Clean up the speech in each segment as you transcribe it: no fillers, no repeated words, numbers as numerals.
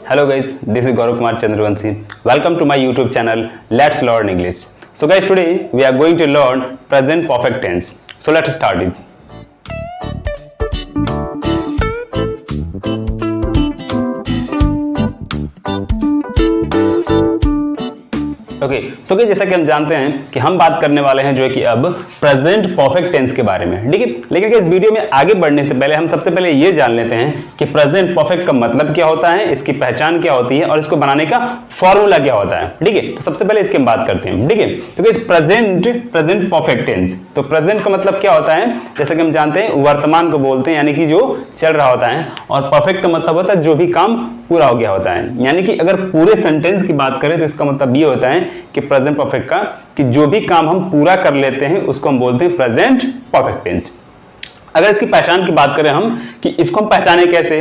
Hello guys, this is Gaurav Kumar Chandravanshi. Welcome to my YouTube channel Let's Learn English. So guys, today we are going to learn present perfect tense. So let's start it. Okay so कि जैसा कि हम जानते हैं कि हम बात करने वाले हैं जो है कि अब प्रेजेंट परफेक्ट टेंस के बारे में, ठीक है। लेकिन इस वीडियो में आगे बढ़ने से पहले हम सबसे पहले ये जान लेते हैं कि प्रेजेंट परफेक्ट का मतलब क्या होता है, इसकी पहचान क्या होती है और इसको बनाने का फॉर्मूला क्या होता है, ठीक है। तो सबसे पहले इसकी हम बात करते हैं, ठीक है। तो इस प्रेजेंट परफेक्ट टेंस, तो प्रेजेंट का मतलब क्या होता है, जैसा कि हम जानते हैं वर्तमान को बोलते हैं, यानी कि जो चल रहा होता है, और परफेक्ट का मतलब होता है जो भी काम पूरा हो गया होता है। यानी कि अगर पूरे सेंटेंस की बात करें तो इसका मतलब ये होता है कि प्रेजेंट परफेक्ट का कि जो भी काम हम पूरा कर लेते हैं उसको हम बोलते हैं प्रेजेंट परफेक्ट टेंस। अगर इसकी पहचान की बात करें हम कि इसको हम पहचाने कैसे,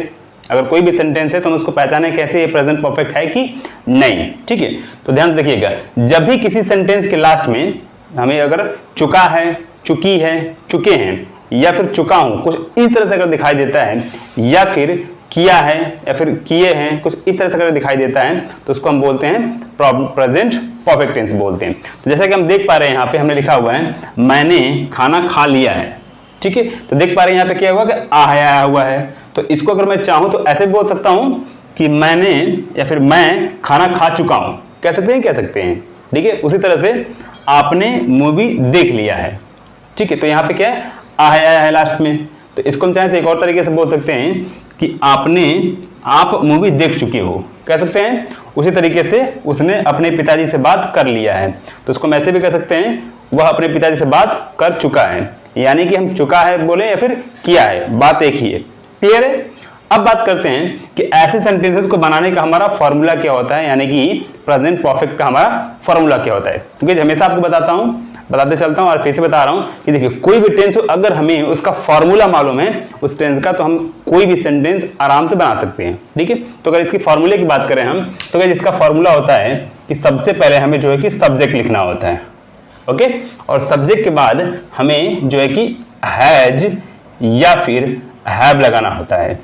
अगर कोई भी सेंटेंस है तो हम उसको पहचाने कैसे ये प्रेजेंट परफेक्ट है कि नहीं, ठीक है। तो ध्यान से देखिएगा, जब भी किसी सेंटेंस के लास्ट में हमें अगर चुका है, चुकी है, चुके हैं या फिर चुका हूं, कुछ इस तरह से अगर दिखाई देता है, या फिर किया है या फिर किए हैं, कुछ इस तरह से अगर दिखाई देता है तो उसको हम बोलते हैं प्रेजेंट परफेक्ट टेंस बोलते हैं। तो जैसा कि हम देख पा रहे हैं यहाँ पे हमने लिखा हुआ है मैंने खाना खा लिया है, ठीक है। तो देख पा रहे हैं यहाँ पे क्या हुआ कि आया हुआ है, तो इसको अगर मैं चाहूं तो ऐसे बोल सकता हूं कि मैंने या फिर मैं खाना खा चुका हूं, कह सकते हैं, कह सकते हैं, ठीक है। उसी तरह से आपने मूवी देख लिया है, ठीक है। तो यहाँ पे क्या है, आया है लास्ट में, तो इसको हम चाहें तो एक और तरीके से बोल सकते हैं कि आप मूवी देख चुके हो, कह सकते हैं। उसी तरीके से उसने अपने पिताजी से बात कर लिया है, तो उसको हम ऐसे भी कह सकते हैं वह अपने पिताजी से बात कर चुका है, यानी कि हम चुका है बोले या फिर किया है, बात एक ही है, क्लियर है। अब बात करते हैं कि ऐसे सेंटेंसेस को बनाने का हमारा फॉर्मूला क्या होता है, यानी कि प्रेजेंट परफेक्ट का हमारा फॉर्मूला क्या होता है। क्योंकि हमेशा आपको बताते चलता हूं और फिर से बता रहा हूं कि देखिए कोई भी टेंस हो, अगर हमें उसका फॉर्मूला मालूम है उस टेंस का, तो हम कोई भी सेंटेंस आराम से बना सकते हैं, ठीक है। तो अगर इसकी फॉर्मूले की बात करें हम, तो अगर इसका फॉर्मूला होता है कि सबसे पहले हमें जो है कि सब्जेक्ट लिखना होता है, ओके, और सब्जेक्ट के बाद हमें जो है कि हैज या फिर हैव लगाना होता है,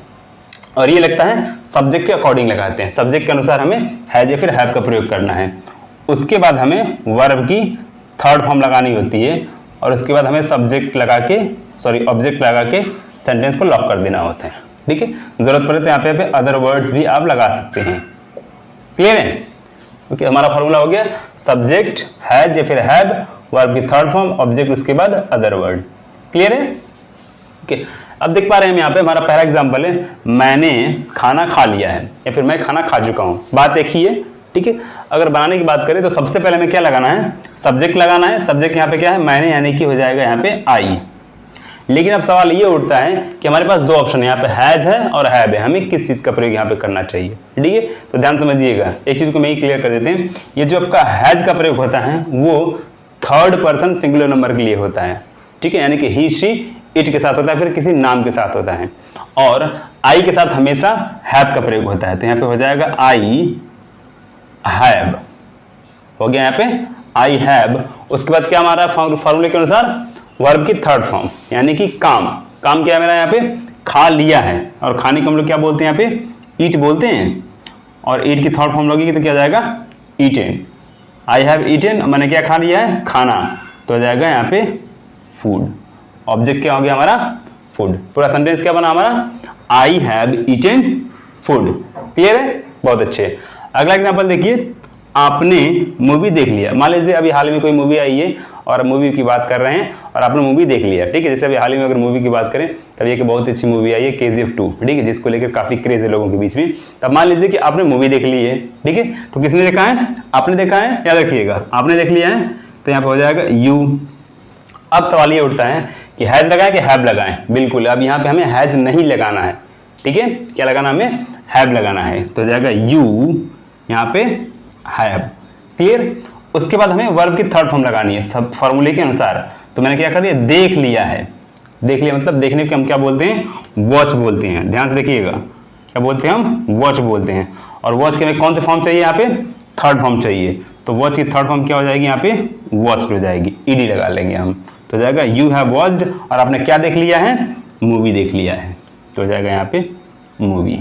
और ये लगता है सब्जेक्ट के अकॉर्डिंग लगाते हैं, सब्जेक्ट के अनुसार हमें हैज या फिर हैव का प्रयोग करना है। उसके बाद हमें वर्ब की थर्ड फॉर्म लगानी होती है, और उसके बाद हमें ऑब्जेक्ट लगा के सेंटेंस को लॉक कर देना होता है, ठीक है। जरूरत पड़े तो यहाँ पे अदर वर्ड्स भी आप लगा सकते हैं, क्लियर है। ओके, हमारा फॉर्मूला हो गया सब्जेक्ट हैज या फिर हैव, वर्ब की थर्ड फॉर्म, ऑब्जेक्ट, उसके बाद अदर वर्ड, क्लियर है। ओके, अब देख पा रहे हैं यहाँ पे हमारा पहला एग्जाम्पल है मैंने खाना खा लिया है या फिर मैं खाना खा चुका हूँ, बात एक ही है, ठीक है। अगर बनाने की बात करें तो सबसे पहले हमें क्या लगाना है, सब्जेक्ट लगाना है। सब्जेक्ट यहाँ पे क्या है, मैंने, यानी कि हो जाएगा यहाँ पे आई। लेकिन अब सवाल ये उठता है कि हमारे पास दो ऑप्शन है, यहाँ पे हैज है और हैव है, हमें किस चीज का प्रयोग यहाँ पे करना चाहिए, ठीक है। तो ध्यान समझिएगा, एक चीज को मैं ही क्लियर कर देते हैं, ये जो आपका हैज का प्रयोग होता है वो थर्ड पर्सन सिंगुलर नंबर के लिए होता है, ठीक है। यानी कि ही, शी, इट के साथ होता है, फिर किसी नाम के साथ होता है, और आई के साथ हमेशा हैव का प्रयोग होता है। तो यहाँ पे हो जाएगा आई हैव, हो गया यहाँ पे आई हैव। उसके बाद क्या हमारा फॉर्मूले के अनुसार वर्ब की थर्ड फॉर्म, यानी कि काम क्या है मेरा, यहाँ पे खा लिया है, और खाने को हम लोग क्या बोलते हैं, यहाँ पे ईट बोलते हैं, और ईट की थर्ड फॉर्म लगेगी तो क्या जाएगा, ईटेन। आई हैव ईटेन, मैंने क्या खा लिया है, खाना, तो हो जाएगा यहाँ पे फूड। ऑब्जेक्ट क्या हो गया हमारा, फूड। पूरा सेंटेंस क्या बना हमारा, I have eaten food, clear है, बहुत अच्छे। अगला एग्जांपल देखिए, आपने मूवी देख लिया। मान लीजिए अभी हाल में कोई मूवी आई है और मूवी की बात कर रहे हैं और आपने मूवी देख लिया, ठीक है। जैसे अभी हाल ही में अगर मूवी की बात करें तब ये कि बहुत अच्छी मूवी आई है KGF 2, ठीक है, जिसको लेकर काफी क्रेज है लोगों के बीच में। तब मान लीजिए कि आपने मूवी देख ली है, ठीक है। तो किसने देखा है, आपने देखा है, याद रखिएगा आपने देख लिया है, तो यहाँ पे हो जाएगा यू। अब सवाल ये उठता है कि हैज लगाएं कि हैव लगाएं। बिल्कुल, अब यहाँ पे हमें हैज नहीं लगाना है, ठीक है, क्या लगाना, हमें हैव लगाना है। तो हो जाएगा यू यहाँ पे हैव, क्लियर। उसके बाद हमें वर्ब की थर्ड फॉर्म लगानी है सब फॉर्मूले के अनुसार। तो मैंने क्या कर दिया, देख लिया है। देख लिया मतलब देखने को हम क्या बोलते हैं, वॉच बोलते हैं। ध्यान से देखिएगा, क्या बोलते हैं हम, वॉच बोलते हैं। और वॉच के में कौन से फॉर्म चाहिए, यहाँ पे थर्ड फॉर्म चाहिए। तो वॉच की थर्ड फॉर्म क्या हो जाएगी, यहाँ पे वॉच्ड हो जाएगी, ईडी लगा लेंगे हम, तो हो जाएगा यू हैव वॉच्ड, और आपने क्या देख लिया है, मूवी देख लिया है, तो हो जाएगा यहाँ पे मूवी।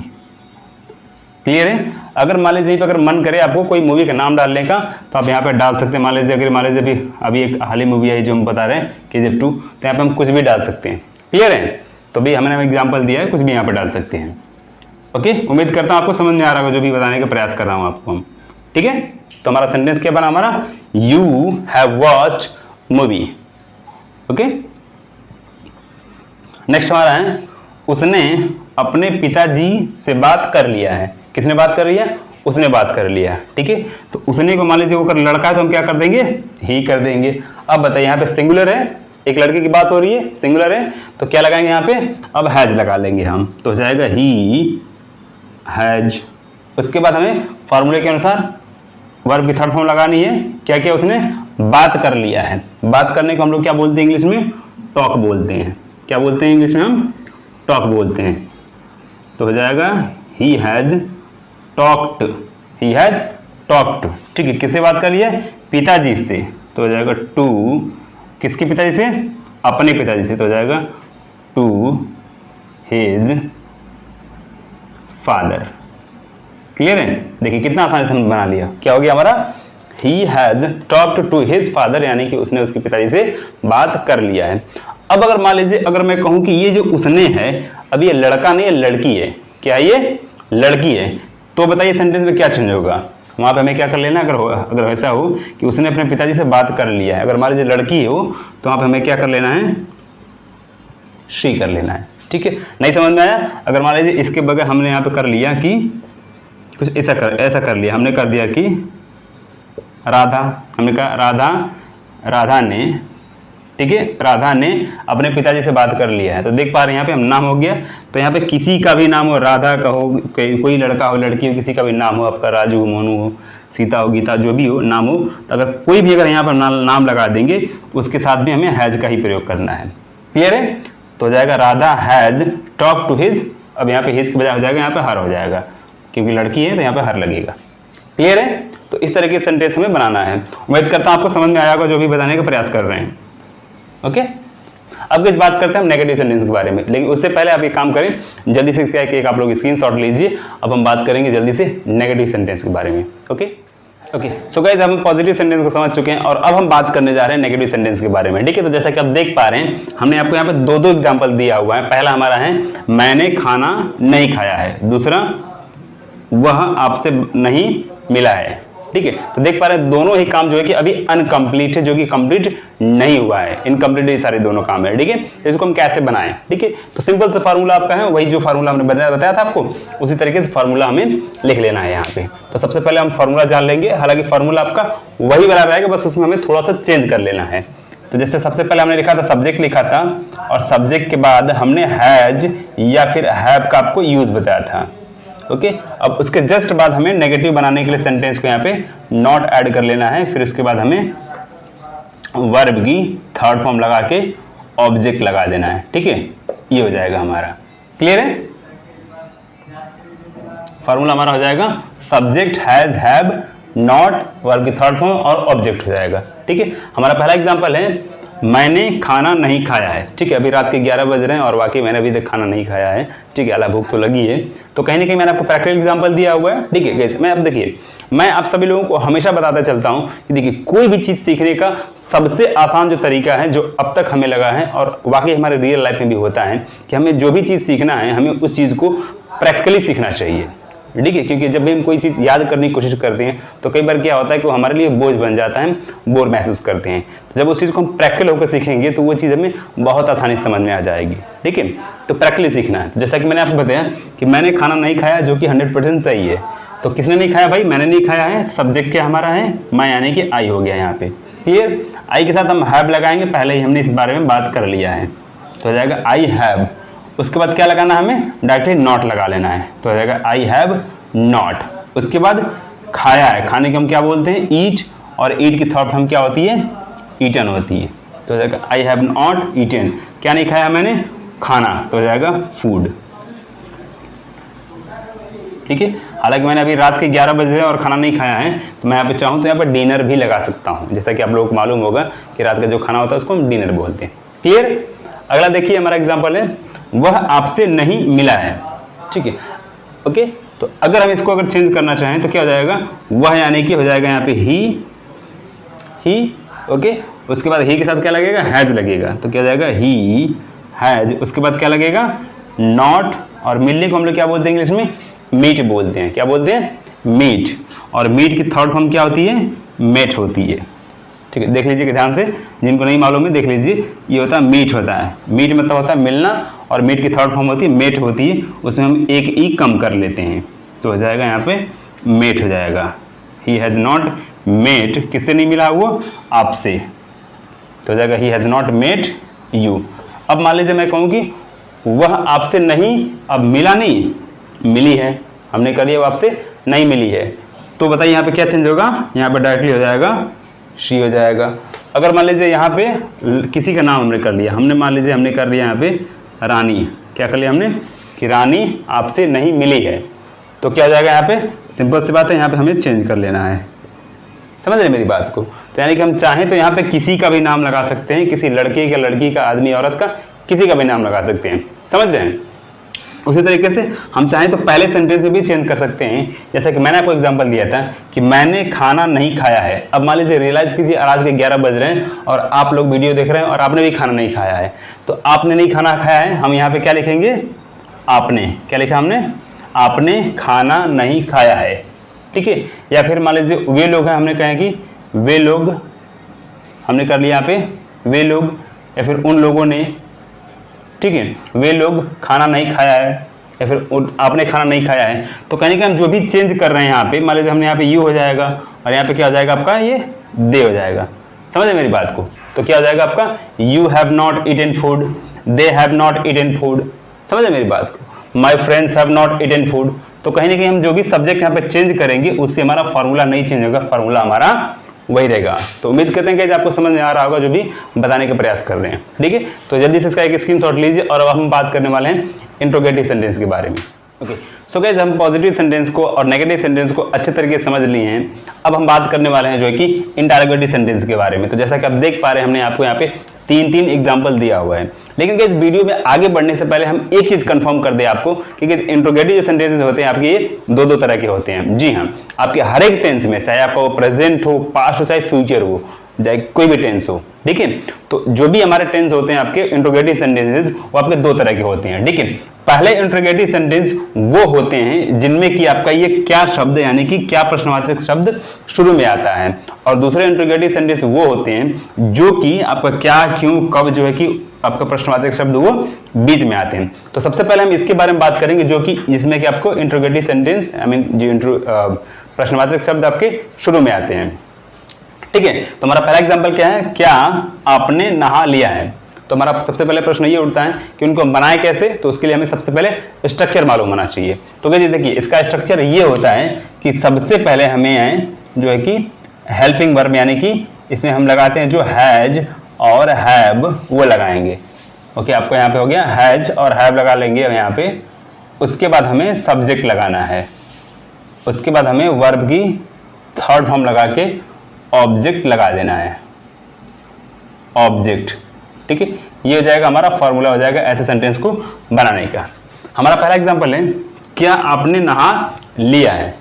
क्लियर है। अगर मान लीजिए अगर मन करे आपको कोई मूवी का नाम डालने का तो आप यहाँ पे डाल सकते हैं। मान लीजिए अभी एक हाल ही मूवी है जो हम बता रहे हैं KGF 2, तो यहाँ पे हम कुछ भी डाल सकते हैं। क्लियर है। तो भी हमने एग्जाम्पल दिया है, कुछ भी यहाँ पे डाल सकते हैं। ओके, उम्मीद करता हूँ आपको समझ में आ रहा होगा जो भी बताने का प्रयास कर रहा हूँ आपको हम। ठीक है, तो हमारा सेंटेंस क्या बना हमारा, you have watched movie. Okay, next हमारा है उसने अपने पिताजी से बात कर लिया है। किसने बात कर लिया, उसने बात कर लिया। ठीक है, तो उसने को मान लीजिए वो कर लड़का है तो हम क्या कर देंगे, ही कर देंगे। अब बताइए यहाँ पे सिंगुलर है, एक लड़के की बात हो रही है, सिंगुलर है, तो क्या लगाएंगे यहाँ पे, अब हैज लगा लेंगे हम, तो हो जाएगा ही हैज। उसके बाद हमें फॉर्मूले के अनुसार वर्ब की थर्ड फॉर्म लगानी है। क्या क्या, उसने बात कर लिया है। बात करने को हम लोग क्या बोलते हैं इंग्लिश में, टॉक बोलते हैं। क्या बोलते हैं इंग्लिश में हम, टॉक बोलते हैं। तो हो जाएगा ही has talked, he has talked. ठीक है, किससे बात कर लिया है, पिताजी से, तो हो जाएगा टू, किसके पिताजी से, अपने पिताजी से, तो हो जाएगा टू हिज फादर। क्लियर है। देखिए कितना आसानी से हमने बना लिया। क्या हो गया हमारा, he has talked to his father, यानी कि उसने उसके पिताजी से बात कर लिया है। अब अगर मान लीजिए अगर मैं कहूं कि ये जो उसने है, अब ये लड़का नहीं है, लड़की है। क्या ये लड़की है, तो बताइए सेंटेंस में क्या चेंज होगा। वहां पे हमें क्या कर लेना, अगर वैसा हो कि उसने अपने पिताजी से बात कर लिया है, अगर मान लीजिए लड़की हो तो वहां पे हमें क्या कर लेना है, शी कर लेना है। ठीक है, नहीं समझ में आया। अगर मान लीजिए इसके बगैर हमने यहाँ पे कर लिया कि कुछ ऐसा कर लिया, हमने कर दिया कि राधा, हमने कहा राधा ने, ठीक है, राधा ने अपने पिताजी से बात कर लिया है। तो देख पा रहे हैं यहाँ पे हम नाम हो गया, तो यहाँ पे किसी का भी नाम हो, राधा का हो, कोई लड़का हो, लड़की हो, किसी का भी नाम हो, आपका राजू, मोनू हो, सीता हो, गीता, जो भी हो नाम हो, तो अगर कोई भी अगर यहाँ पर नाम लगा देंगे उसके साथ भी हमें हैज का ही प्रयोग करना है। क्लियर है। तो हो जाएगा Radha has talk to his, अब यहाँ पे हिज के बजाय हो जाएगा यहाँ पे हर हो जाएगा, क्योंकि लड़की है तो यहाँ पे हर लगेगा। क्लियर है। तो इस तरह के सेंटेंस हमें बनाना है। उम्मीद करता हूँ आपको समझ में आया होगा जो भी बताने का प्रयास कर रहे हैं। ओके, अब कुछ बात करते हैं हम नेगेटिव सेंटेंस के बारे में, लेकिन उससे पहले आप एक काम करें, जल्दी से इसका एक आप लोग स्क्रीनशॉट लीजिए। अब हम बात करेंगे जल्दी से नेगेटिव सेंटेंस के बारे में। ओके, सो गाइस हम पॉजिटिव सेंटेंस को समझ चुके हैं और अब हम बात करने जा रहे हैं नेगेटिव सेंटेंस के बारे में। ठीक है, तो जैसा कि आप देख पा रहे हैं हमने आपको यहाँ पे दो एग्जाम्पल दिया हुआ है। पहला हमारा है मैंने खाना नहीं खाया है, दूसरा वह आपसे नहीं मिला है। ठीक है, तो देख पा रहे हैं दोनों ही काम जो है कि अभी अनकंप्लीट है, जो कि कंप्लीट नहीं हुआ है। इनकम्प्लीट ये सारे दोनों काम है। ठीक है, तो इसको हम कैसे बनाएं। ठीक है, तो सिंपल सा फार्मूला आपका है, वही जो फार्मूला हमने बताया था आपको, उसी तरीके से फार्मूला हमें लिख लेना है यहाँ पे। तो सबसे पहले हम फार्मूला जान लेंगे, हालांकि फार्मूला आपका वही बना रहेगा, बस उसमें हमें थोड़ा सा चेंज कर लेना है। तो जैसे सबसे पहले हमने लिखा था, सब्जेक्ट लिखा था, और सब्जेक्ट के बाद हमने हैज या फिर हैव का आपको यूज बताया था। ओके, अब उसके जस्ट बाद हमें नेगेटिव बनाने के लिए सेंटेंस को यहाँ पे नॉट ऐड कर लेना है। फिर उसके बाद हमें वर्ब की थर्ड फॉर्म लगा के ऑब्जेक्ट लगा देना है। ठीक है, ये हो जाएगा हमारा। क्लियर है। फॉर्मूला हमारा हो जाएगा subject has have not verb की थर्ड फॉर्म और ऑब्जेक्ट हो जाएगा। ठीक है, हमारा पहला एग्जांपल है मैंने खाना नहीं खाया है। ठीक है, अभी रात के 11 बज रहे हैं और वाकई मैंने अभी तक खाना नहीं खाया है। ठीक है, अला भूख तो लगी है। तो कहीं ना कहीं मैंने आपको प्रैक्टिकल एग्जांपल दिया हुआ है। ठीक है, कैसे मैं अब देखिए, मैं आप सभी लोगों को हमेशा बताता चलता हूं कि देखिए कोई भी चीज़ सीखने का सबसे आसान जो तरीका है, जो अब तक हमें लगा है और वाकई हमारे रियल लाइफ में भी होता है, कि हमें जो भी चीज़ सीखना है हमें उस चीज़ को प्रैक्टिकली सीखना चाहिए। ठीक है, क्योंकि जब भी हम कोई चीज़ याद करने की कोशिश करते हैं तो कई बार क्या होता है कि वो हमारे लिए बोझ बन जाता है, बोर महसूस करते हैं। तो जब उस चीज़ को हम प्रैक्टिकल होकर सीखेंगे तो वो चीज़ हमें बहुत आसानी से समझ में आ जाएगी। ठीक है, तो प्रैक्टिकली सीखना है। तो जैसा कि मैंने आपको बताया कि मैंने खाना नहीं खाया, जो कि 100% सही है। तो किसने नहीं खाया भाई, मैंने नहीं खाया है। सब्जेक्ट क्या हमारा है, मैं, यानी कि आई हो गया यहाँ पे। क्लियर। आई के साथ हम हैव लगाएंगे, पहले ही हमने इस बारे में बात कर लिया है, तो हो जाएगा आई हैव। उसके बाद क्या लगाना है, हमें डायरेक्टली नॉट लगा लेना है, तो हो जाएगा आई हैव नॉट। उसके बाद खाया है, खाने को हम क्या बोलते हैं, ईट, और ईट की थर्ड फॉर्म क्या होती है, ईटन होती है। तो हो जाएगा आई हैव नॉट ईटन, क्या नहीं खाया मैंने, खाना, तो हो जाएगा फूड। ठीक है, हालांकि मैंने अभी रात के 11 बजे और खाना नहीं खाया है, तो मैं यहाँ पे चाहूँ तो यहाँ पर डिनर भी लगा सकता हूँ, जैसा कि आप लोगों को मालूम होगा कि रात का जो खाना होता है उसको हम डिनर बोलते हैं। क्लियर। अगला देखिए हमारा एग्जाम्पल है वह आपसे नहीं मिला है। ठीक है, ओके, तो अगर हम इसको अगर चेंज करना चाहें तो क्या हो जाएगा, वह यानी कि हो जाएगा यहाँ पे ही, ओके। उसके बाद ही के साथ क्या लगेगा, हैज लगेगा, तो क्या हो जाएगा ही हैज। उसके बाद क्या लगेगा, नॉट, और मिलने को हम लोग क्या बोलते हैं इंग्लिश में, मीट बोलते हैं। क्या बोलते हैं, मीट। और मीट की थर्ड फॉर्म क्या होती है, मेट होती है। ठीक है, देख लीजिए ध्यान से, जिनको नहीं मालूम है देख लीजिए, ये होता है मीट होता है। मीट मतलब होता है मिलना, और मीट की थर्ड फॉर्म होती है मेट होती है, उसमें हम एक ई कम कर लेते हैं, तो हो जाएगा यहाँ पे मेट हो जाएगा। ही हैज़ नॉट मेट, किससे नहीं मिला, वो आपसे, तो हो जाएगा he has not met you. अब मान लीजिए मैं कहूँ कि वह आपसे नहीं, अब मिला नहीं, मिली है, हमने कर लिया, वो आपसे नहीं मिली है, तो बताइए यहाँ पे क्या चेंज होगा, यहाँ पे डायरेक्टली हो जाएगा शी हो जाएगा। अगर मान लीजिए यहाँ पे किसी का नाम हमने कर लिया, मान लीजिए हमने कर लिया यहाँ पे रानी, क्या कर लिया हमने कि रानी आपसे नहीं मिली है, तो क्या हो जाएगा यहाँ पे, सिंपल सी बात है, यहाँ पे हमें चेंज कर लेना है। समझ रहे मेरी बात को, तो यानी कि हम चाहें तो यहाँ पे किसी का भी नाम लगा सकते हैं, किसी लड़के का, लड़की का, आदमी औरत का, किसी का भी नाम लगा सकते हैं। समझ रहे हैं। उसी तरीके से हम चाहें तो पहले सेंटेंस में भी चेंज कर सकते हैं, जैसा कि मैंने आपको एग्जांपल दिया था कि मैंने खाना नहीं खाया है। अब मान लीजिए रियलाइज कीजिए रात के 11 बज रहे हैं और आप लोग वीडियो देख रहे हैं और आपने भी खाना नहीं खाया है, तो आपने नहीं खाना खाया है, हम यहाँ पे क्या लिखेंगे, आपने। क्या लिखा हमने, आपने खाना नहीं खाया है, ठीक है। या फिर मान लीजिए वे लोग हैं, हमने कहा कि वे लोग, हमने कर लिया यहाँ पे वे लोग, या फिर उन लोगों ने, ठीक है, वे लोग खाना नहीं खाया है, या फिर आपने खाना नहीं खाया है। तो कहने के हम जो भी चेंज कर रहे हैं यहाँ पे, मान लीजिए हमने यहाँ पे यू हो जाएगा और यहाँ पे क्या हो जाएगा आपका, ये दे हो जाएगा। समझे मेरी बात को, तो क्या हो जाएगा आपका, you have not eaten food, they have not eaten food. समझे मेरी बात को, my friends have not eaten food. तो कहीं ना कहीं हम जो भी सब्जेक्ट यहाँ पे चेंज करेंगे उससे हमारा फॉर्मूला नहीं चेंज होगा, फॉर्मूला हमारा वही रहेगा। तो उम्मीद करते हैं कि आपको समझ में आ रहा होगा जो भी बताने का प्रयास कर रहे हैं, ठीक है। तो जल्दी से इसका एक स्क्रीनशॉट लीजिए और अब हम बात करने वाले हैं इंट्रोगेटिव सेंटेंस के बारे में। ओके, सो गाइस हम पॉजिटिव सेंटेंस को और नेगेटिव सेंटेंस को अच्छे तरीके से समझ लिए हैं। अब हम बात करने वाले हैं जो है कि इंटरोगेटिव सेंटेंस के बारे में। तो जैसा कि आप देख पा रहे हैं, हमने आपको यहाँ पे तीन एग्जाम्पल दिया हुआ है। लेकिन इस वीडियो में आगे बढ़ने से पहले हम एक चीज कंफर्म कर दें आपको कि इंट्रोगेटिव जो सेंटेंसेस होते हैं आपके, ये दो तरह के होते हैं। जी हाँ, आपके हर एक टेंस में, चाहे आपका वो प्रेजेंट हो, पास्ट हो, चाहे फ्यूचर हो, चाहे कोई भी टेंस हो, ठीक है। तो जो भी हमारे टेंस होते हैं आपके इंट्रोगेटिव सेंटेंसेस, वो आपके दो तरह के होते हैं, ठीक है। पहले इंट्रोगेटिव सेंटेंस वो होते हैं जिनमें कि आपका ये क्या शब्द यानी कि क्या प्रश्नवाचक शब्द शुरू में आता है, और दूसरे इंट्रोगेटिव सेंटेंस वो होते हैं जो कि आपका क्या, क्यों, कब जो है कि आपका प्रश्नवाचक शब्द वो बीच में आते हैं। तो सबसे पहले हम इसके बारे में बात करेंगे जो कि जिसमें कि आपको इंट्रोगेटिव सेंटेंस जो प्रश्नवाचक शब्द आपके शुरू में आते हैं, ठीक है। तो हमारा पहला एग्जांपल क्या है, क्या आपने नहा लिया है। तो हमारा सबसे पहले प्रश्न ये उठता है कि उनको हम बनाए कैसे, तो उसके लिए हमें सबसे पहले स्ट्रक्चर मालूम होना चाहिए। तो देखिए इसका स्ट्रक्चर ये होता है कि सबसे पहले हमें जो है कि हेल्पिंग वर्ब यानी कि इसमें हम लगाते हैं जो हैज और हैव, वो लगाएंगे। ओके, आपको यहाँ पे हो गया हैज और हैव लगा लेंगे यहाँ पे। उसके बाद हमें सब्जेक्ट लगाना है, उसके बाद हमें वर्ब की थर्ड फॉर्म लगा के ऑब्जेक्ट लगा देना है, ऑब्जेक्ट, ठीक है। ये हो जाएगा हमारा फॉर्मूला, हो जाएगा ऐसे सेंटेंस को बनाने का। हमारा पहला एग्जांपल है क्या आपने नहा लिया है,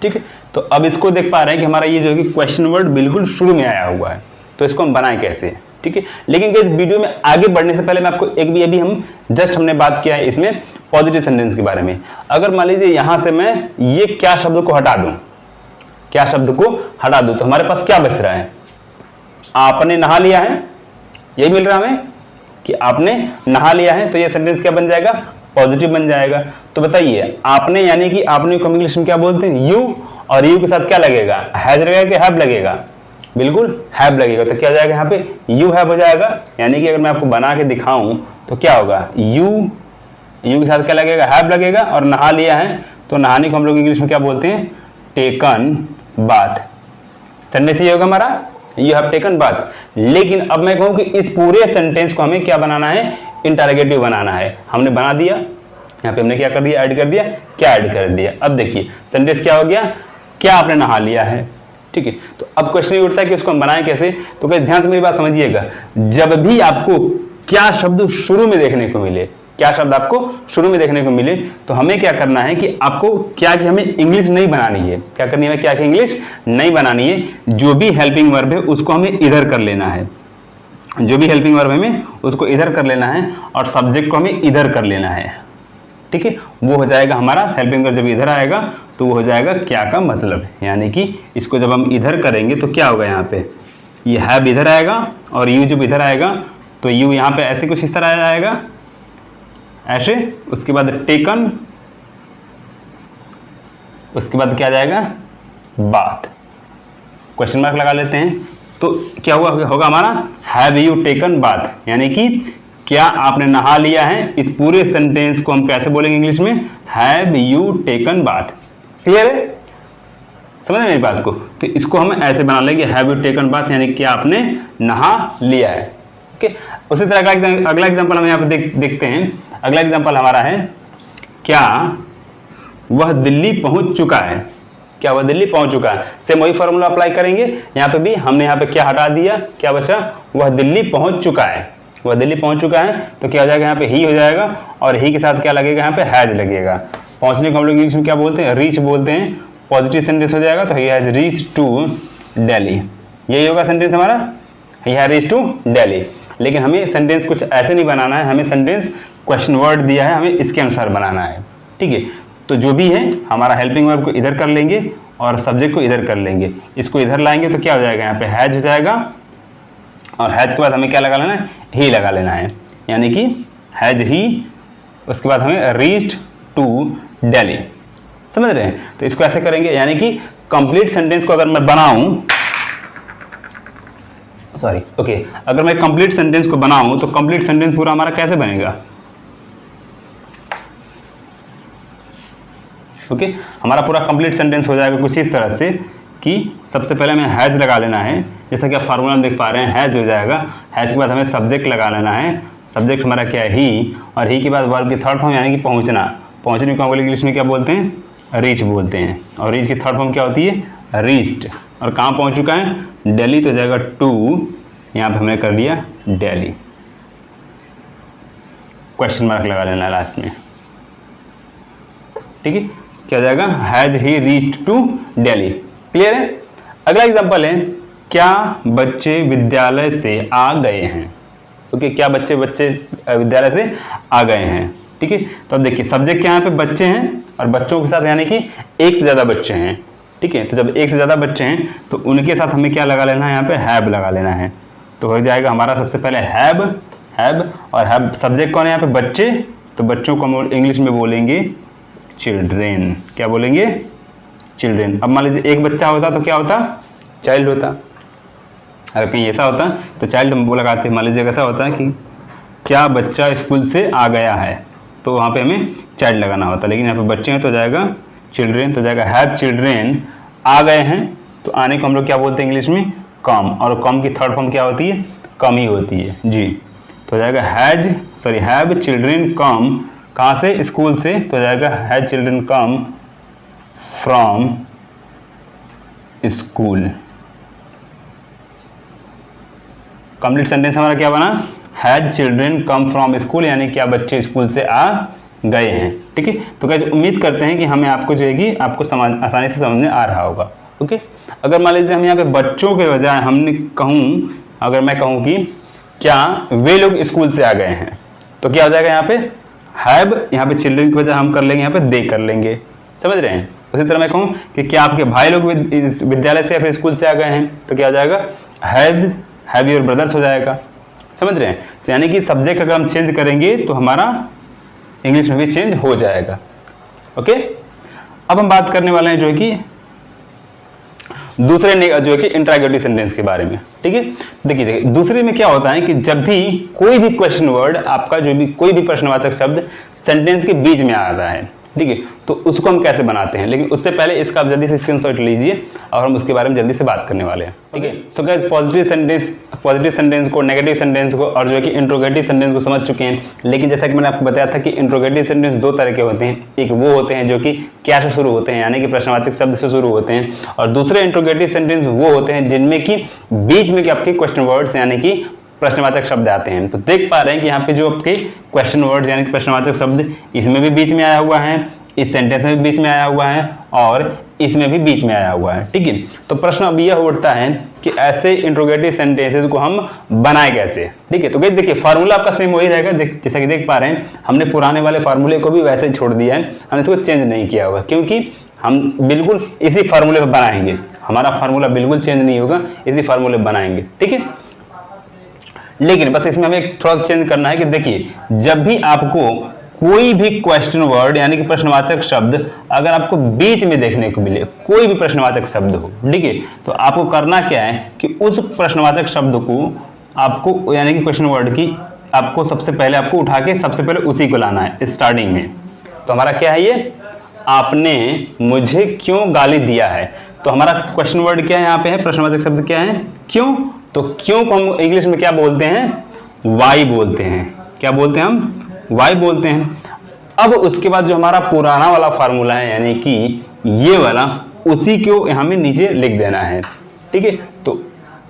ठीक है। तो अब इसको देख पा रहे हैं कि हमारा ये जो कि क्वेश्चन वर्ड बिल्कुल शुरू में आया हुआ है, तो इसको हम बनाएं कैसे, ठीक है। लेकिन इस वीडियो में आगे बढ़ने से पहले मैं आपको एक भी अभी हम जस्ट हमने बात किया है इसमें पॉजिटिव सेंटेंस के बारे में। अगर मान लीजिए यहां से मैं ये क्या शब्द को हटा दूं, क्या शब्द को हटा दूं, तो हमारे पास क्या बच रहा है, आपने नहा लिया है, यही मिल रहा हमें कि आपने नहा लिया है। तो ये सेंटेंस क्या बन जाएगा, पॉजिटिव बन जाएगा। तो बताइए आपने यानी कि आपने को इंग्लिश में क्या बोलते हैं, यू, और यू के साथ क्या लगेगा, हैज लगेगा कि हैव लगेगा, बिल्कुल हैव लगेगा। तो क्या हो जाएगा यहाँ पे यू हैव हो जाएगा। यानी कि अगर मैं आपको बना के दिखाऊं तो क्या होगा, यू के साथ क्या लगेगा, हैव लगेगा, और नहा लिया है तो नहाने को हम लोग इंग्लिश में क्या बोलते हैं, टेकन बाथ। सेंटेंस ये होगा हमारा, यू हैव टेकन बाथ। लेकिन अब मैं कहूं कि इस पूरे सेंटेंस को हमें क्या बनाना है, इंटरोगेटिव बनाना है। हमने बना दिया, यहाँ पे हमने क्या कर दिया, ऐड कर दिया, क्या ऐड कर दिया। अब देखिए सेंटेंस क्या हो गया, क्या आपने नहा लिया है, ठीक है। तो अब क्वेश्चन ये उठता है कि उसको हम बनाएं कैसे। तो ध्यान से मेरी बात समझिएगा, जब भी आपको क्या शब्द शुरू में देखने को मिले, क्या शब्द आपको शुरू में देखने को मिले, तो हमें क्या करना है कि आपको क्या कि हमें इंग्लिश नहीं बनानी है। क्या करनी है, क्या कि इंग्लिश नहीं बनानी है। जो भी हेल्पिंग वर्ब है उसको हमें इधर कर लेना है, जो भी हेल्पिंग वर्ब है हमें उसको इधर कर लेना है, और सब्जेक्ट को हमें इधर कर लेना है। ठीक है, वो हो जाएगा हमारा हेल्पिंग वर्ब जब इधर आएगा तो वो हो जाएगा क्या का मतलब, यानी कि इसको जब हम इधर करेंगे तो क्या होगा, यहाँ पे ये हैव इधर आएगा और यू जब इधर आएगा तो यू यहाँ पे ऐसे कुछ इस तरह आएगा, ऐसे। उसके बाद टेकन, उसके बाद क्या जाएगा, बाथ, क्वेश्चन मार्क लगा लेते हैं। तो क्या होगा हमारा हैव यू टेकन बाथ, यानी कि क्या आपने नहा लिया है। इस पूरे सेंटेंस को हम कैसे बोलेंगे इंग्लिश में, have you taken bath. Clear है, समझ मेरी बात को। तो इसको हम ऐसे बना लेंगे, हैव यू टेकन बाथ, यानी कि आपने नहा लिया है। ओके, उसी तरह का अगला एग्जांपल हम यहाँ पे देखते हैं। अगला एग्जांपल हमारा है, क्या वह दिल्ली पहुंच चुका है। क्या वह दिल्ली पहुंच चुका है, सेम वही फॉर्मूला अप्लाई करेंगे। यहाँ पे भी हमने यहाँ पे क्या हटा दिया, क्या बचा, वह दिल्ली पहुंच चुका है। वह दिल्ली पहुंच चुका है तो क्या हो जाएगा, यहाँ पे ही हो जाएगा, और ही के साथ क्या लगेगा, यहाँ पे हैज लगेगा। पहुंचने को हम लोग इंग्लिश में क्या बोलते हैं, रीच बोलते हैं। पॉजिटिव सेंटेंस हो जाएगा तो he has reach to Delhi, यही होगा सेंटेंस हमारा, he has reach to Delhi. लेकिन हमें सेंटेंस कुछ ऐसे नहीं बनाना है, हमें सेंटेंस क्वेश्चन वर्ड दिया है, हमें इसके अनुसार बनाना है। ठीक है, तो जो भी है हमारा हेल्पिंग वर्ब को इधर कर लेंगे और सब्जेक्ट को इधर कर लेंगे। इसको इधर लाएंगे तो क्या हो जाएगा, यहाँ पे हैज हो जाएगा, और हैज के बाद हमें क्या लगा लेना है, ही लगा लेना है, यानी कि हैज ही। उसके बाद हमें रीच्ड टू दिल्ली, समझ रहे हैं। तो इसको ऐसे करेंगे, यानी कि कंप्लीट सेंटेंस को अगर मैं बनाऊं, सॉरी ओके, अगर मैं कंप्लीट सेंटेंस को बनाऊं तो कंप्लीट सेंटेंस पूरा हमारा कैसे बनेगा। ओके, हमारा पूरा कंप्लीट सेंटेंस हो जाएगा कुछ इस तरह से कि सबसे पहले हमें हैज लगा लेना है, जैसा कि आप फार्मूला में देख पा रहे हैं, हैज हो जाएगा। हैज के बाद हमें सब्जेक्ट लगा लेना है, सब्जेक्ट हमारा क्या है, ही, और ही के बाद वर्ब की थर्ड फॉर्म यानी कि पहुंचना। पहुंचने को इंग्लिश में क्या बोलते हैं, रीच बोलते हैं, और रीच की थर्ड फॉर्म क्या होती है, रीच्ड। और कहाँ पहुंच चुका है, दिल्ली, तो जाएगा टू, यहाँ पे हमने कर लिया दिल्ली, क्वेश्चन मार्क लगा लेना है लास्ट में। ठीक है, क्या हो जाएगा, has he reached to Delhi. Clear है। अगला एग्जांपल है, क्या बच्चे विद्यालय से आ गए हैं। ओके, क्या बच्चे विद्यालय से आ गए हैं। ठीक है, तो अब देखिए सब्जेक्ट यहाँ पे बच्चे हैं, और बच्चों के साथ यानी कि एक से ज़्यादा बच्चे हैं। ठीक है, तो जब एक से ज़्यादा बच्चे हैं तो उनके साथ हमें क्या लगा लेना है, यहाँ पे हैव लगा लेना है। तो हो जाएगा हमारा सबसे पहले हैव, और हैव सब्जेक्ट कौन है यहाँ पे, बच्चे, तो बच्चों को हम इंग्लिश में बोलेंगे चिल्ड्रेन। क्या बोलेंगे, चिल्ड्रेन। अब मान लीजिए एक बच्चा होता तो क्या होता, चाइल्ड होता। अगर कहीं ऐसा होता तो चाइल्ड वो लगाते। मान लीजिए ऐसा होता है कि क्या बच्चा स्कूल से आ गया है, तो वहाँ पे हमें चाइल्ड लगाना होता, लेकिन यहाँ पे बच्चे हैं तो जाएगा चिल्ड्रेन, तो जाएगा हैव चिल्ड्रेन आ गए हैं। तो आने को हम लोग क्या बोलते हैं इंग्लिश में, कम, और कम की थर्ड फॉर्म क्या होती है, कम ही होती है जी। तो जाएगा हैव चिल्ड्रेन कम, कहाँ से, स्कूल से, तो जाएगा have children come from school. Complete sentence हमारा क्या बना, has children come from school, यानी क्या बच्चे स्कूल से आ गए हैं। ठीक है, तो क्या उम्मीद करते हैं कि हमें आपको जो है कि आपको आसानी से समझ में आ रहा होगा। ओके, अगर मान लीजिए हम यहाँ पे बच्चों के बजाय अगर मैं कहूँ कि क्या वे लोग स्कूल से आ गए हैं, तो क्या हो जाएगा यहाँ पे हैव, यहाँ पे चिल्ड्रेन की वजह हम कर लेंगे यहाँ पे दे कर लेंगे, समझ रहे हैं। उसी तरह मैं कहूँ कि क्या आपके भाई लोग विद्यालय से या फिर स्कूल से आ गए हैं, तो क्या हो जाएगा हैव योर ब्रदर्स हो जाएगा, समझ रहे हैं। तो यानी कि सब्जेक्ट अगर हम चेंज करेंगे तो हमारा इंग्लिश में भी चेंज हो जाएगा। ओके, अब हम बात करने वाले हैं जो है कि दूसरे जो है कि इंट्रोगेटिव सेंटेंस के बारे में। ठीक है, देखिए दूसरे में क्या होता है कि जब भी कोई भी क्वेश्चन वर्ड आपका जो भी कोई भी प्रश्नवाचक शब्द सेंटेंस के बीच में आता है, ठीक है, तो उसको हम कैसे बनाते हैं। लेकिन उससे पहले इसका आप जल्दी से स्क्रीनशॉट लीजिए और हम उसके बारे में जल्दी से बात करने वाले हैं। ठीक है, सो गाइस पॉजिटिव सेंटेंस को, नेगेटिव सेंटेंस को और जो है कि इंट्रोगेटिव सेंटेंस को समझ चुके हैं। लेकिन जैसा कि मैंने आपको बताया था कि इंट्रोगेटिव सेंटेंस दो तरह के होते हैं। एक वो होते हैं जो कि क्या से शुरू होते हैं, यानी कि प्रश्नवाचक शब्द से शुरू होते हैं, और दूसरे इंट्रोगेटिव सेंटेंस वो होते हैं जिनमें कि बीच में आपके क्वेश्चन वर्ड्स यानी कि प्रश्नवाचक शब्द आते हैं। तो देख पा रहे हैं कि यहाँ पे जो आपके क्वेश्चन वर्ड्स यानी कि प्रश्नवाचक शब्द इसमें भी बीच में आया हुआ है, इस सेंटेंस में भी बीच में आया हुआ है और इसमें भी बीच में आया हुआ है। ठीक है, तो प्रश्न अब यह उठता है कि ऐसे इंट्रोगेटिव सेंटेंसेस को हम बनाए कैसे। ठीक है, तो गाइस देखिए फार्मूला आपका सेम वही रहेगा, जैसा कि देख पा रहे हैं हमने पुराने वाले फार्मूले को भी वैसे ही छोड़ दिया है, हमने इसको चेंज नहीं किया हुआ क्योंकि हम बिल्कुल इसी फार्मूले पर बनाएंगे, हमारा फार्मूला बिल्कुल चेंज नहीं होगा, इसी फार्मूले पर बनाएंगे। ठीक है, लेकिन बस इसमें हमें थोड़ा चेंज करना है कि देखिए जब भी आपको कोई भी क्वेश्चन वर्ड यानी कि प्रश्नवाचक शब्द अगर आपको बीच में देखने को मिले, कोई भी प्रश्नवाचक शब्द हो, ठीक है, तो आपको करना क्या है कि उस प्रश्नवाचक शब्द को आपको यानी कि क्वेश्चन वर्ड की आपको सबसे पहले आपको उठा के सबसे पहले उसी को लाना है स्टार्टिंग में। तो हमारा क्या है ये, आपने मुझे क्यों गाली दिया है। तो हमारा क्वेश्चन वर्ड क्या है यहाँ पे है, प्रश्नवाचक शब्द क्या है, क्यों। तो क्यों को हम इंग्लिश में क्या बोलते हैं, वाई बोलते हैं। क्या बोलते हैं हम, वाई बोलते हैं। अब उसके बाद जो हमारा पुराना वाला फार्मूला है यानी कि ये वाला, उसी को हमें नीचे लिख देना है। ठीक है, तो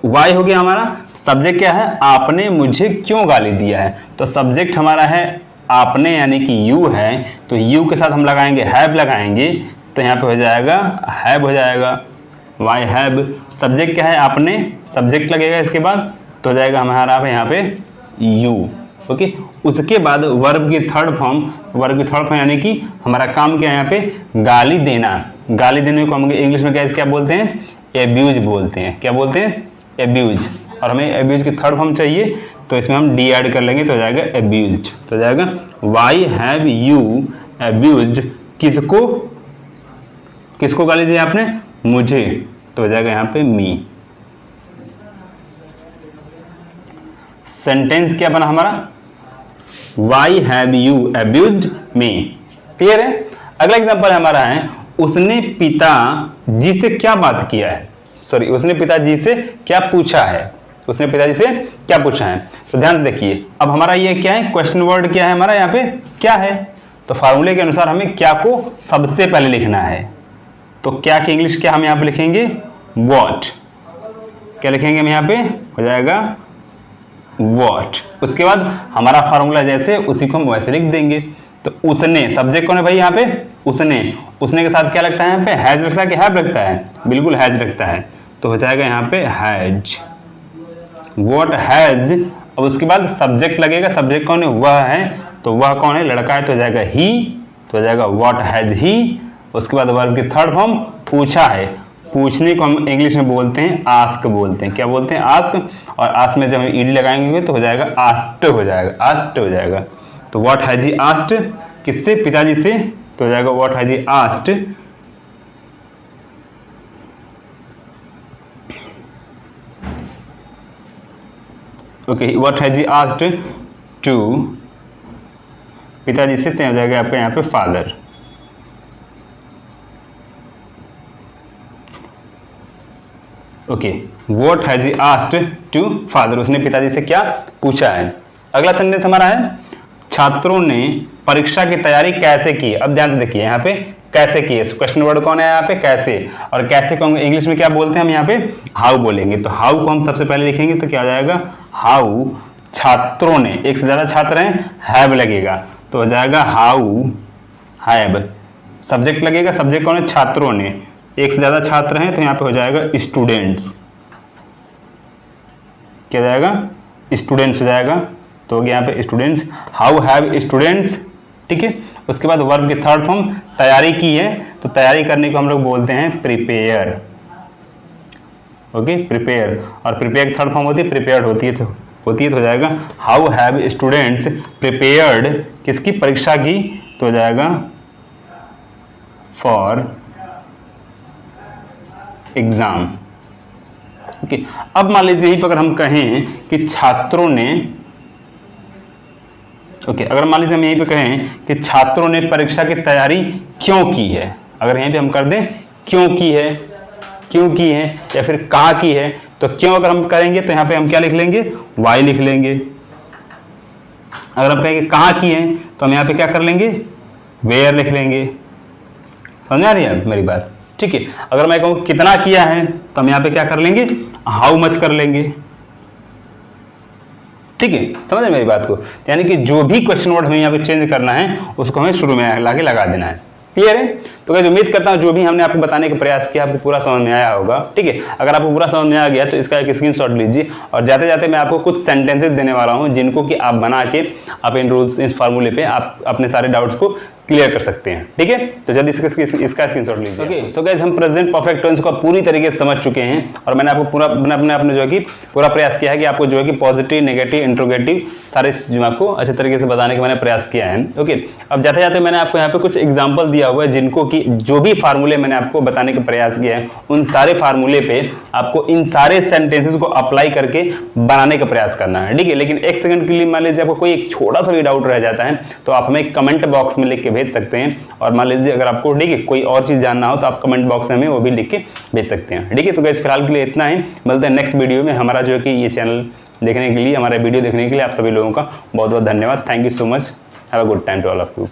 वाई हो गया हमारा, सब्जेक्ट क्या है, आपने मुझे क्यों गाली दिया है। तो सब्जेक्ट हमारा है आपने यानी कि यू है, तो यू के साथ हम लगाएंगे हैव लगाएंगे, तो यहाँ पे हो जाएगा हैव हो जाएगा, वाई हैव। सब्जेक्ट क्या है, आपने, सब्जेक्ट लगेगा इसके बाद, तो हो जाएगा हमारा यहाँ पे यू। ओके, उसके बाद वर्ब की थर्ड फॉर्म यानी कि हमारा काम क्या है यहाँ पे, गाली देना। गाली देने को हम इंग्लिश में क्या बोलते हैं, एब्यूज बोलते हैं। क्या बोलते हैं, एब्यूज। और हमें एब्यूज की थर्ड फॉर्म चाहिए, तो इसमें हम डी ऐड कर लेंगे, तो हो जाएगा एब्यूज्ड। तो हो जाएगा वाई हैव यू एब्यूज्ड, किसको, किसको गाली दी आपने, मुझे। तो हो जाएगा यहाँ पे मी। सेंटेंस क्या बना हमारा, why have you abused me. Clear है। अगला एग्जांपल हमारा है, उसने पिताजी से क्या बात किया है, सॉरी उसने पिताजी से क्या पूछा है, उसने पिताजी से क्या पूछा है। तो ध्यान से देखिए, अब हमारा ये क्या है, क्वेश्चन वर्ड क्या है हमारा यहाँ पे, क्या है। तो फार्मूले के अनुसार हमें क्या को सबसे पहले लिखना है। तो क्या की इंग्लिश क्या हम यहाँ पे लिखेंगे, वॉट। क्या लिखेंगे हम यहाँ पे, हो जाएगा वॉट। उसके बाद हमारा फार्मूला जैसे उसी को हम वैसे लिख देंगे। तो उसने, सब्जेक्ट कौन है भाई यहाँ पे, उसने के साथ क्या लगता है यहाँ पे, हैज लगता है कि हैव लगता है, बिल्कुल हैज लगता है। तो हो जाएगा यहाँ पे हैज, वॉट हैज। अब उसके बाद सब्जेक्ट लगेगा, सब्जेक्ट कौन है, वह है, तो वह कौन है, लड़का है, तो हो जाएगा ही। तो हो जाएगा वॉट हैज ही। उसके बाद वर्ब की थर्ड फॉर्म, पूछा है, पूछने को हम इंग्लिश में बोलते हैं आस्क बोलते हैं। क्या बोलते हैं, आस्क। और आस्क में जब हम ईडी लगाएंगे तो हो जाएगा आस्क्ड हो जाएगा, आस्क्ड हो जाएगा। तो व्हाट हैज ही आस्क्ड, किससे, पिताजी से, तो हो जाएगा what has he asked. Okay, what has he asked to, पिताजी से, तो हो जाएगा आपका यहाँ पे father. Okay, what has he asked to father, उसने पिताजी से क्या पूछा है। अगला सेंटेंस हमारा है, छात्रों ने परीक्षा की तैयारी कैसे की। अब ध्यान से देखिए यहाँ पे कैसे की है, क्वेश्चन वर्ड कौन है यहाँ पे, कैसे। और कैसे को इंग्लिश में क्या बोलते हैं हम यहाँ पे, हाउ बोलेंगे। तो हाउ को हम सबसे पहले लिखेंगे, तो क्या हो जाएगा, हाउ छात्रों ने, एक से ज्यादा छात्र हैं, हैव लगेगा, तो हो जाएगा हाउ हैव। सब्जेक्ट लगेगा, सब्जेक्ट कौन है, छात्रों ने, एक से ज्यादा छात्र हैं, तो यहाँ पे हो जाएगा स्टूडेंट्स। क्या जाएगा, स्टूडेंट्स हो जाएगा, तो हो गया यहाँ पे स्टूडेंट्स, हाउ हैव स्टूडेंट्स। ठीक है, उसके बाद वर्ब की थर्ड फॉर्म, तैयारी की है, तो तैयारी करने को हम लोग बोलते हैं प्रिपेयर। Okay, prepare. और प्रिपेयर की थर्ड फॉर्म होती है प्रिपेयर्ड होती है, तो हो जाएगा हाउ हैव स्टूडेंट्स प्रिपेयर्ड, किसकी, परीक्षा की, तो हो जाएगा फॉर एग्जाम। ओके, अब मान लीजिए यहीं पर अगर हम कहें कि छात्रों ने, ओके, अगर मान लीजिए हम यहीं पे कहें कि छात्रों ने परीक्षा की तैयारी क्यों की है, अगर यहीं पे हम कर दें क्यों की है, क्यों की है, या फिर कहाँ की है, तो क्यों अगर हम करेंगे तो यहाँ पे हम क्या लिख लेंगे, वाई लिख लेंगे। अगर हम कहेंगे कहाँ की है, तो हम यहाँ पे क्या कर लेंगे, वेयर लिख लेंगे। समझ आ रही है मेरी बात। ठीक है, अगर मैं कहूँ कितना किया है, तो हम यहाँ पे क्या कर लेंगे, हाउ मच कर लेंगे। ठीक है, समझ मेरी बात को। यानी कि जो भी क्वेश्चन वर्ड हमें यहाँ पे चेंज करना है उसको हमें शुरू में लाके लगा देना है। क्लियर है? तो गाइस उम्मीद करता हूँ जो भी हमने आपको बताने का प्रयास किया आपको पूरा समझ में आया होगा। ठीक है, अगर आपको पूरा समझ में आ गया तो इसका एक स्क्रीनशॉट लीजिए और जाते जाते मैं आपको कुछ सेंटेंसेस देने वाला हूँ जिनको कि आप बना के आप इन रूल्स इस फार्मूले पे आप अपने सारे डाउट्स को क्लियर कर सकते हैं। ठीक है, तो जल्दी इसका स्क्रीनशॉट लीजिए। ओके, सो गाइस हम प्रेजेंट परफेक्ट टेंस को पूरी तरीके से समझ चुके हैं और मैंने आपको पूरा अपने जो है कि पूरा प्रयास किया है कि आपको जो है कि पॉजिटिव, नेगेटिव, इंट्रोगेटिव सारे जो आपको अच्छे तरीके से बताने का मैंने प्रयास किया है। ओके, अब जाते जाते मैंने आपको यहाँ पे कुछ एग्जाम्पल दिया हुआ है जिनको कि जो भी फार्मूले मैंने आपको बताने का प्रयास किया है उन सारे फार्मूले पे आपको इन सारे सेंटेंसेस को अप्लाई करके बनाने का प्रयास करना है। ठीक है, लेकिन एक सेकंड के लिए मान लीजिए आपको कोई एक छोटा सा भी डाउट रह जाता है तो आप हमें कमेंट बॉक्स में लिख के भेज सकते हैं और मान लीजिए अगर आपको ठीक है कोई और चीज जानना हो तो आप कमेंट बॉक्स में हमें वो भी लिख के भेज सकते हैं। ठीक है, तो गाइस फिलहाल के लिए इतना ही, मिलते हैं नेक्स्ट वीडियो में। हमारा जो है कि ये चैनल देखने के लिए, हमारा वीडियो देखने के लिए आप सभी लोगों का बहुत बहुत धन्यवाद। Thank you so much, have a good time to all of you.